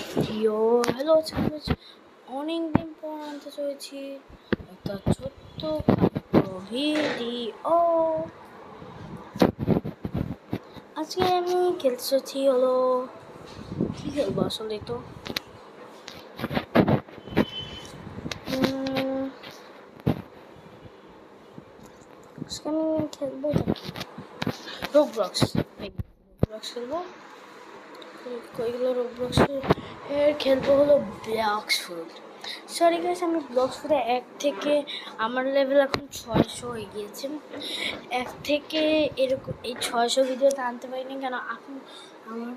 Hello challenge অনেকদিন পর আনতে চলেছি একটা ছোট্ট ভিডিও। আজকে আমি খেলতে চাচ্ছি হলো কি খেলবো আসলে তো আজকে আমি খেলবো রোবলক্স খেলবো। খেলবো হলো ব্লক্স ফুড। সরি গাইস, আমি ব্লক্স ফুডে 1 থেকে আমার লেভেল এখন 600 হয়ে গিয়েছে। 1 থেকে এরকম এই 600 ভিডিওতে আনতে পারিনি কেন, এখন আমার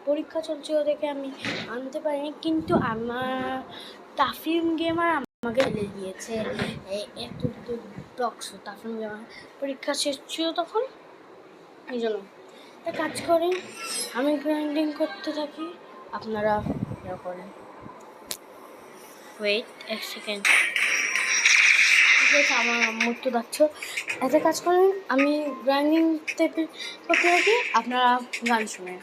পরীক্ষা চলছিল দেখে আমি আনতে পারিনি। কিন্তু আমার তাফিম গেমার আমাকে ফেলে দিয়েছে এত ব্লক্স। তাফিম গেমার পরীক্ষা শেষ ছিল তখন, এই জন্য কাজ করেন, আমি গ্রাইন্ডিং করতে থাকি, আপনারা করেন। ওয়েট 1 সেকেন্ড, ঠিক আছে? আমার আম্মু তো ডাকছো, এতে কাজ করেন, আমি গ্রাইন্ডিং করতে থাকি, আপনারা গান শুনেন।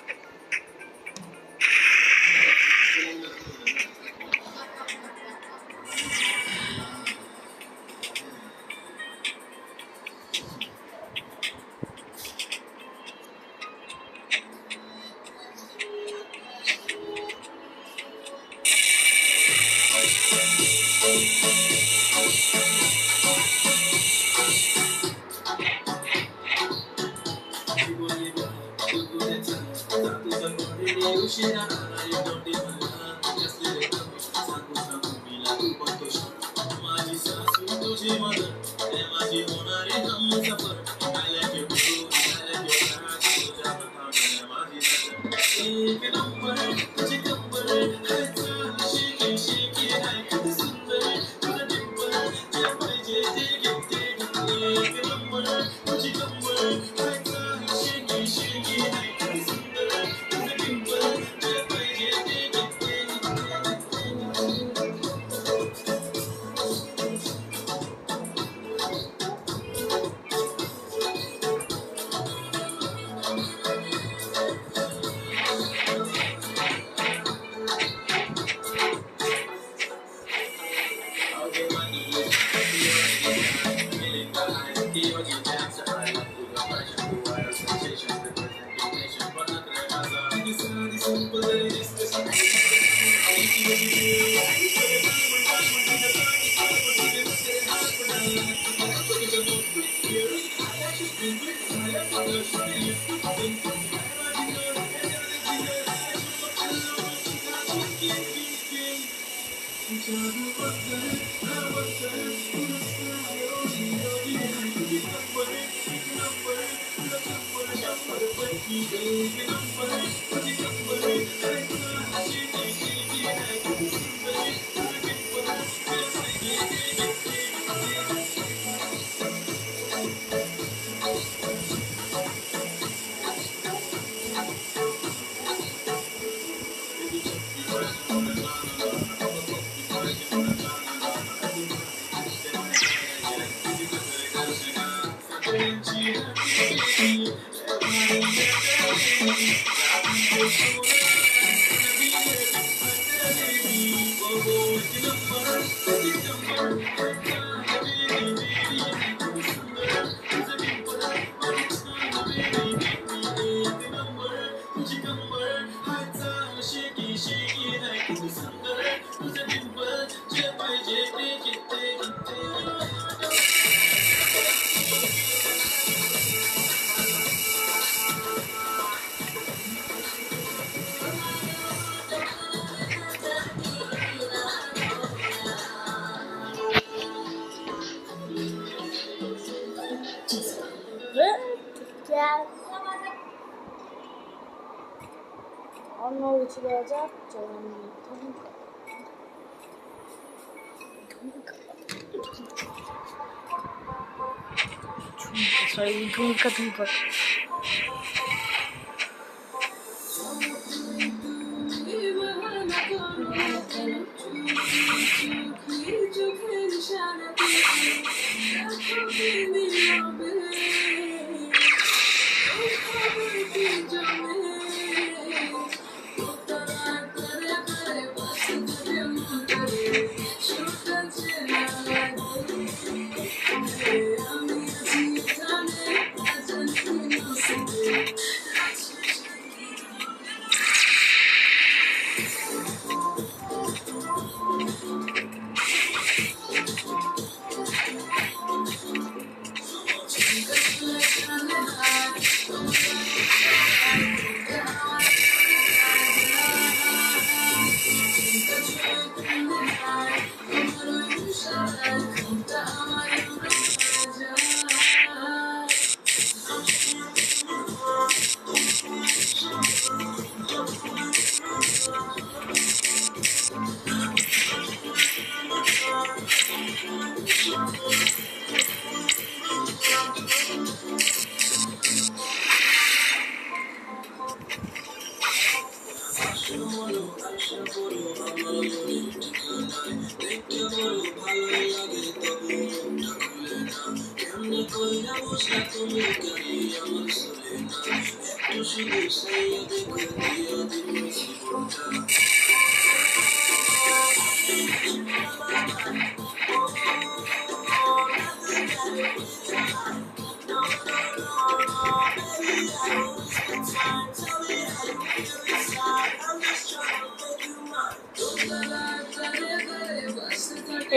অন্য কিছু দেওয়া যাক, সরি ধুমকা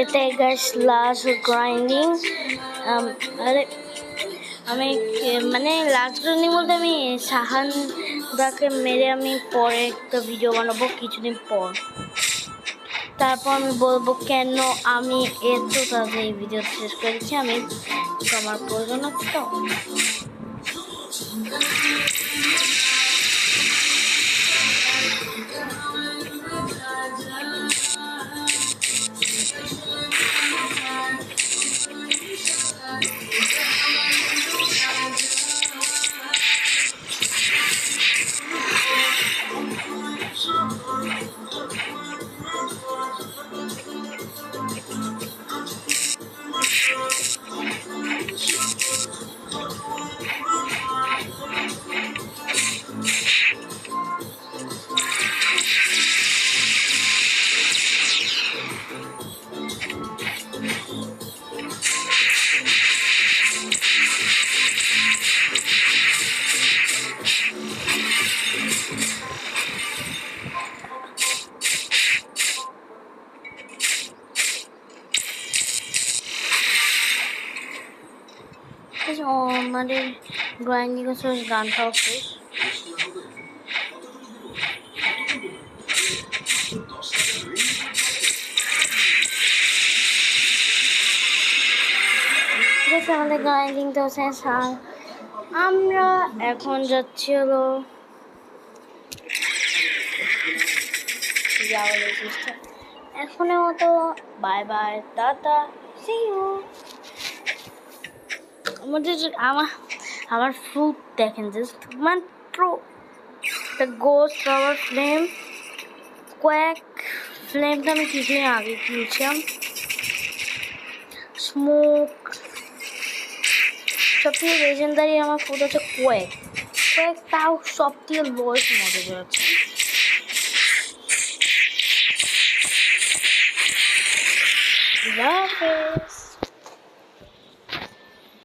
এটাই গাইস লাস্ট গ্রাইন্ডিং। আরে আমি মানে লাস্ট গ্রাইন্ডিং বলতে আমি সাহানদাকে মেরে আমি পরে একটা ভিডিও বানাবো কিছুদিন পর। তারপর আমি বলবো কেন আমি এত তাড়াতাড়ি এই ভিডিও শেষ করেছি, আমি আমার প্রয়োজন আছে তো। আমাদের গ্রাইন্ডিং শেষ, গানটাও শেষ। ঠিক আছে, আমাদের গ্রাইন্ডিংটাও শেষ। আর আমরা এখন যাচ্ছি হলো এখনের মতো bye bye, tata, see you. আমার ফ্রুট দেখেন, জাস্ট মাত্র একটা গোস্ট ফ্লাওয়ার ফ্লেম, কোয়াক ফ্লেমটা আমি কিছুদিন আগে কিনছিলাম। স্মোক সবথেকে লেজেন্ডারি আমার ফুড হচ্ছে কোয়াক। কোয়াক তাও সব থেকে লোয়েস্ট মজা বেরোচ্ছে। আল্লাহ হাফেজ।